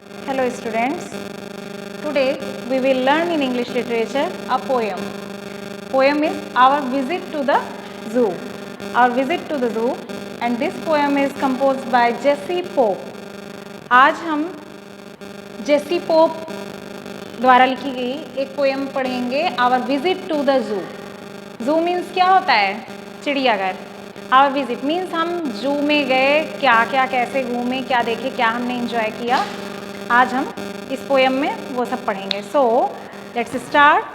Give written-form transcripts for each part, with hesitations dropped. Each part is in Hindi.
Hello students, today we will learn in English literature a poem. Poem is our visit to the zoo. Our visit to the zoo, and this poem is composed by Jessie Pope. आज हम जेसी पोप द्वारा लिखी गई एक पोएम पढ़ेंगे, our visit to the zoo. जू मीन्स क्या होता है? चिड़ियाघर. आवर विजिट मीन्स हम जू में गए, क्या क्या कैसे घूमे, क्या देखे, क्या हमने इंजॉय किया. आज हम इस पोएम में वो सब पढ़ेंगे. So let's start.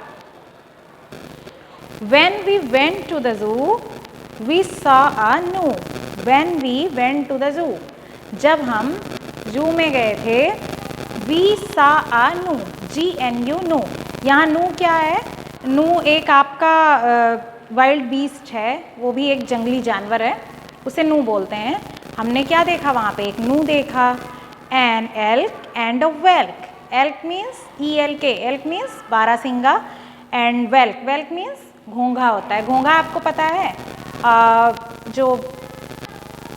When we went to the zoo, we saw a gnu. When we went to the zoo, जब हम जू में गए थे, we saw a gnu. GNU no. यहाँ नू क्या है? नू एक आपका वाइल्ड बीस्ट है, वो भी एक जंगली जानवर है, उसे नू बोलते हैं. हमने क्या देखा वहाँ पे? एक नू देखा. An elk and a whelk. Elk means ELK. Elk means बारहसिंगा. एंड वेल्क, वेल्क मीन्स घोंघा होता है. घोंघा आपको पता है जो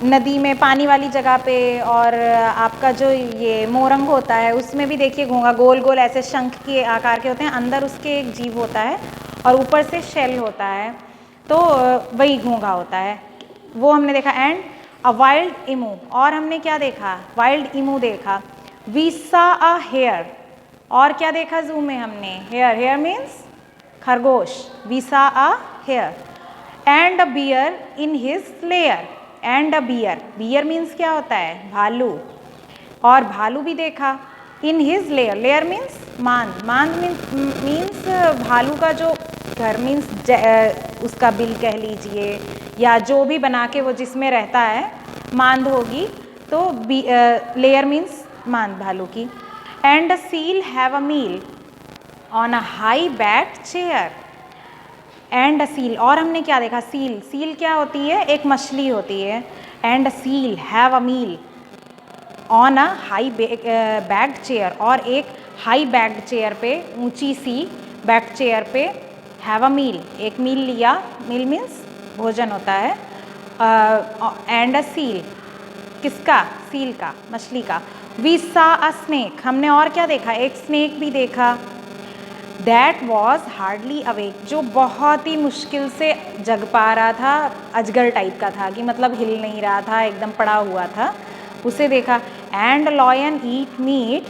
नदी में पानी वाली जगह पे, और आपका जो ये मोरंग होता है उसमें भी देखिए घोंघा गोल गोल ऐसे शंख के आकार के होते हैं. अंदर उसके एक जीव होता है और ऊपर से शेल होता है, तो वही घोंघा होता है. वो हमने देखा. And a wild emu. और हमने क्या देखा? वाइल्ड इमू देखा. We saw a hair. और क्या देखा जू में हमने? हेयर. हेयर मीन्स खरगोश. We saw a hare. And a bear in his lair. And a bear. Bear means क्या होता है? भालू. और भालू भी देखा. In his lair. Lair means मांद. मांद मीन्स भालू का जो घर मीन्स उसका बिल कह लीजिए, या जो भी बना के वो जिसमें रहता है मांद होगी, तो लेयर मीन्स मांद भालू की. And a seal have a meal on a high back chair. And a seal. और हमने क्या देखा? सील. सील क्या होती है? एक मछली होती है. And a seal have a meal on a high backed chair. और एक हाई बैक्ड चेयर पे, ऊंची सी बैक्ड चेयर पे, हैव अ मील, एक मील लिया. मील मीन्स भोजन होता है. And a seal. किसका? सील का, मछली का. We saw a snake. हमने और क्या देखा? एक स्नेक भी देखा. That was hardly awake. जो बहुत ही मुश्किल से जग पा रहा था. अजगर टाइप का था, कि मतलब हिल नहीं रहा था, एकदम पड़ा हुआ था. उसे देखा. And lion eat meat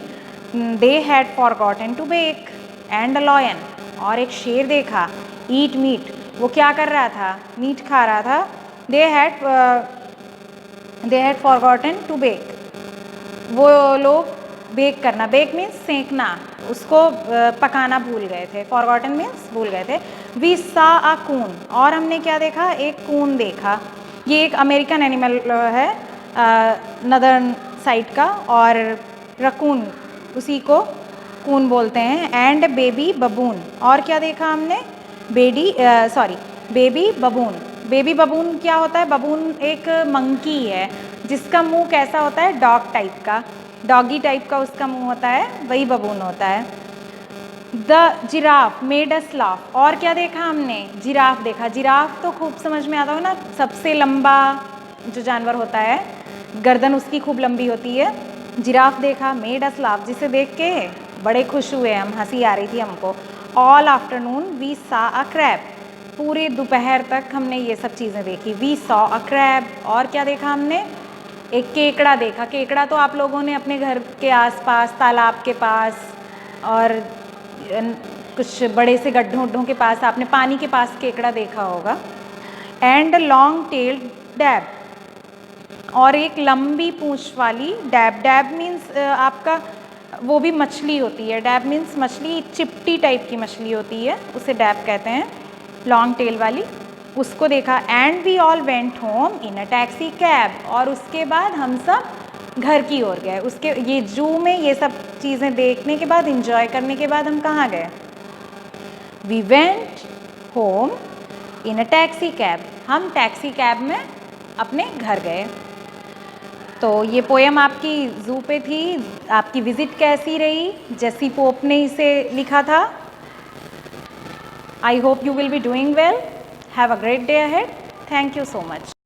they had forgotten to bake. And lion. और एक शेर देखा. Eat meat. वो क्या कर रहा था? मीट खा रहा था. They had forgotten to bake. वो लोग बेक करना. बेक मीन्स सेंकना. उसको पकाना भूल गए थे. फॉरगॉटन मीन्स भूल गए थे. वी सा अ कून. और हमने क्या देखा? एक कून देखा. ये एक अमेरिकन एनिमल है, नदर्न साइड का, और रकून उसी को कून बोलते हैं. And baby बबून. और क्या देखा हमने? बेबी बबून. बेबी बबून क्या होता है? बबून एक मंकी है जिसका मुंह कैसा होता है? डॉग टाइप का, डॉगी टाइप का उसका मुंह होता है, वही बबून होता है. The giraffe made us laugh. और क्या देखा हमने? जिराफ देखा. जिराफ तो खूब समझ में आता हो ना, सबसे लंबा जो जानवर होता है, गर्दन उसकी खूब लंबी होती है. जिराफ देखा. मेड अस लाफ, जिसे देख के बड़े खुश हुए हम, हंसी आ रही थी हमको. All afternoon we saw a crab. पूरे दोपहर तक हमने ये सब चीज़ें देखी. We saw a crab. और क्या देखा हमने? एक केकड़ा देखा. केकड़ा तो आप लोगों ने अपने घर के आसपास, तालाब के पास, और कुछ बड़े से गड्ढों के पास, आपने पानी के पास केकड़ा देखा होगा. And long tailed dab. और एक लंबी पूंछ वाली डैब. डैब मीन्स आपका वो भी मछली होती है. डैब मीन्स मछली, चिपटी टाइप की मछली होती है, उसे डैब कहते हैं, लॉन्ग टेल वाली. उसको देखा. And we all went home in a taxi cab. और उसके बाद हम सब घर की ओर गए. उसके ये जू में ये सब चीज़ें देखने के बाद, इंजॉय करने के बाद हम कहाँ गए? We went home in a taxi cab. हम टैक्सी कैब में अपने घर गए. तो ये पोएम आपकी जू पे थी. आपकी विजिट कैसी रही? जेसी पोप ने इसे लिखा था. I hope you will be doing well. Have a great day ahead. Thank you so much.